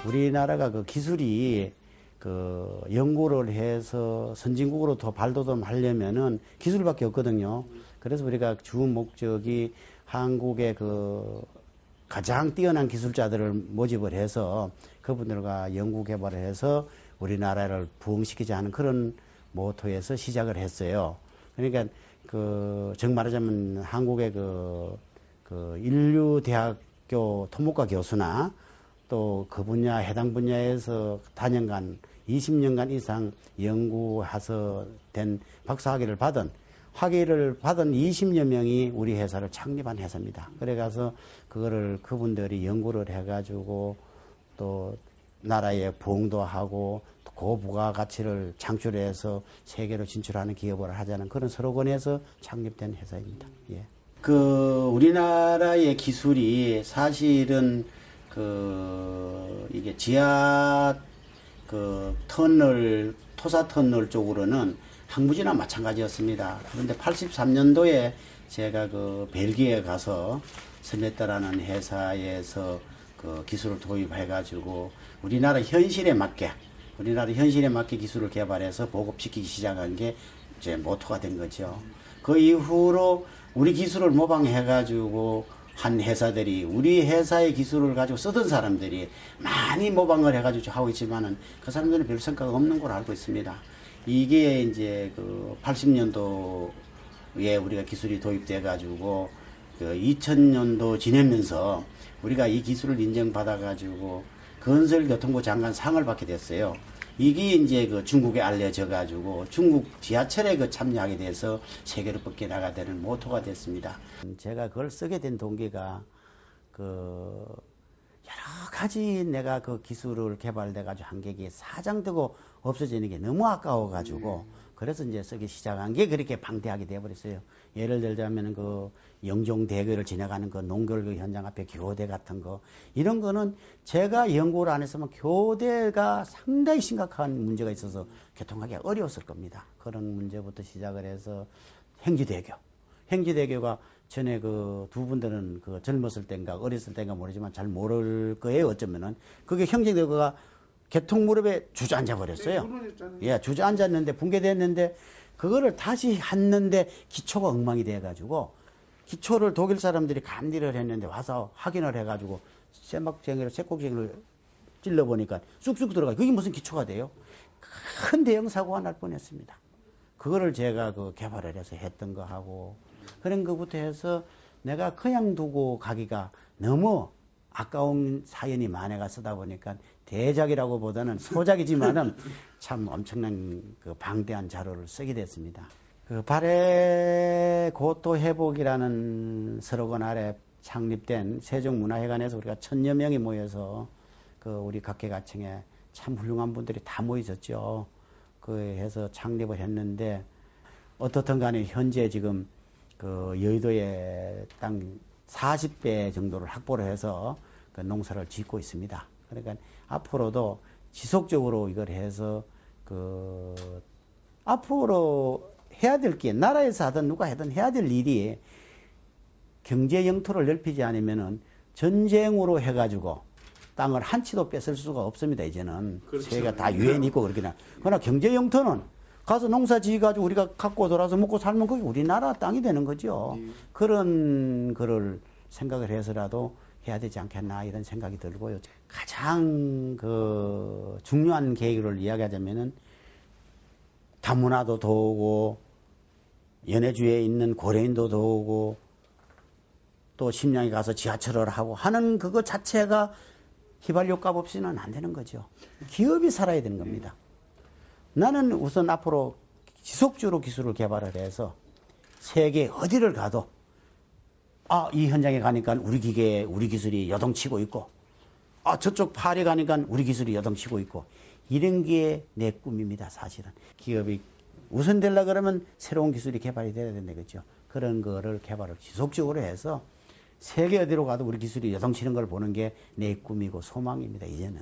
우리나라가 그 기술이 그 연구를 해서 선진국으로 더 발돋움 하려면은 기술밖에 없거든요. 그래서 우리가 주 목적이 한국의 그 가장 뛰어난 기술자들을 모집을 해서 그분들과 연구 개발을 해서 우리나라를 부흥시키자 하는 그런 모토에서 시작을 했어요. 그러니까 그 정말하자면 한국의 그 인류대학교 토목과 교수나 또 그 분야 해당 분야에서 다년간 20년간 이상 연구해서 된 박사학위를 받은 20여 명이 우리 회사를 창립한 회사입니다. 그래가서 그거를 그분들이 연구를 해가지고 또 나라에 부흥도 하고 고부가 가치를 창출해서 세계로 진출하는 기업을 하자는 그런 슬로건에서 창립된 회사입니다. 예. 그 우리나라의 기술이 사실은 이게 지하 터널, 토사 터널 쪽으로는 항무지나 마찬가지였습니다. 그런데 83년도에 제가 벨기에 가서 스메타라는 회사에서 기술을 도입해가지고 우리나라 현실에 맞게 기술을 개발해서 보급시키기 시작한 게 이제 모토가 된 거죠. 그 이후로 우리 기술을 모방해가지고 한 회사들이 우리 회사의 기술을 가지고 쓰던 사람들이 많이 모방을 해가지고 하고 있지만은 그 사람들은 별 성과가 없는 걸로 알고 있습니다. 이게 이제 80년도에 우리가 기술이 도입돼가지고 2000년도 지내면서 우리가 이 기술을 인정받아가지고 건설교통부 장관 상을 받게 됐어요. 이게 이제 중국에 알려져가지고 중국 지하철에 참여하게 돼서 세계로 뻗겨나가야 되는 모토가 됐습니다. 제가 그걸 쓰게 된 동기가 여러 가지 내가 기술을 개발돼가지고 한 게 사장되고 없어지는 게 너무 아까워가지고 그래서 이제 쓰기 시작한 게 그렇게 방대하게 돼버렸어요. 예를 들자면 영종대교를 지나가는 농결 현장 앞에 교대 같은 거 이런 거는 제가 연구를 안 했으면 교대가 상당히 심각한 문제가 있어서 교통하기가 어려웠을 겁니다. 그런 문제부터 시작을 해서 행지대교가 전에 두 분들은 젊었을 땐가 어렸을 땐가 모르지만 잘 모를 거예요. 어쩌면은 그게 행지대교가 개통 무렵에 주저앉아 버렸어요. 예, 주저앉았는데 붕괴됐는데 그거를 다시 했는데 기초가 엉망이 돼가지고 기초를 독일 사람들이 감리를 했는데 와서 확인을 해가지고 쇠꼭쟁이를 찔러보니까 쑥쑥 들어가요. 그게 무슨 기초가 돼요? 큰 대형 사고가 날 뻔했습니다. 그거를 제가 개발을 해서 했던 거 하고 그런 것부터 해서 내가 그냥 두고 가기가 너무 아까운 사연이 많아가 쓰다 보니까 대작이라고 보다는 소작이지만은 참 엄청난 방대한 자료를 쓰게 됐습니다. 발해 고토 회복이라는 슬로건 아래 창립된 세종문화회관에서 우리가 1000여 명이 모여서 우리 각계각층에 참 훌륭한 분들이 다 모이셨죠. 해서 창립을 했는데 어떻든 간에 현재 지금 여의도에 땅 40배 정도를 확보를 해서 농사를 짓고 있습니다. 그러니까 앞으로도 지속적으로 이걸 해서 앞으로 해야 될 게 나라에서 하든 누가 하든 해야 될 일이 경제 영토를 넓히지 않으면은 전쟁으로 해가지고 땅을 한 치도 뺏을 수가 없습니다. 이제는 그렇죠. 세계가 다 유엔이 있고 그러기나. 그러나 경제 영토는 가서 농사 지어가지고 우리가 갖고 돌아서 먹고 살면 그게 우리나라 땅이 되는 거죠. 그런 거를 생각을 해서라도 해야 되지 않겠나 이런 생각이 들고요. 가장 중요한 계획을 이야기하자면은 다문화도 도우고 연해주에 있는 고려인도 도우고 또 심양에 가서 지하철을 하고 하는 그거 자체가 휘발유값 없이는 안 되는 거죠. 기업이 살아야 되는 겁니다. 나는 우선 앞으로 지속적으로 기술을 개발을 해서 세계 어디를 가도 이 현장에 가니까 우리 기술이 여동치고 있고 저쪽 파리 가니까 우리 기술이 여동치고 있고 이런 게 내 꿈입니다. 사실은 기업이 우선되려고 그러면 새로운 기술이 개발이 돼야 된다 그죠. 그런 거를 개발을 지속적으로 해서 세계 어디로 가도 우리 기술이 여동치는 걸 보는 게 내 꿈이고 소망입니다. 이제는.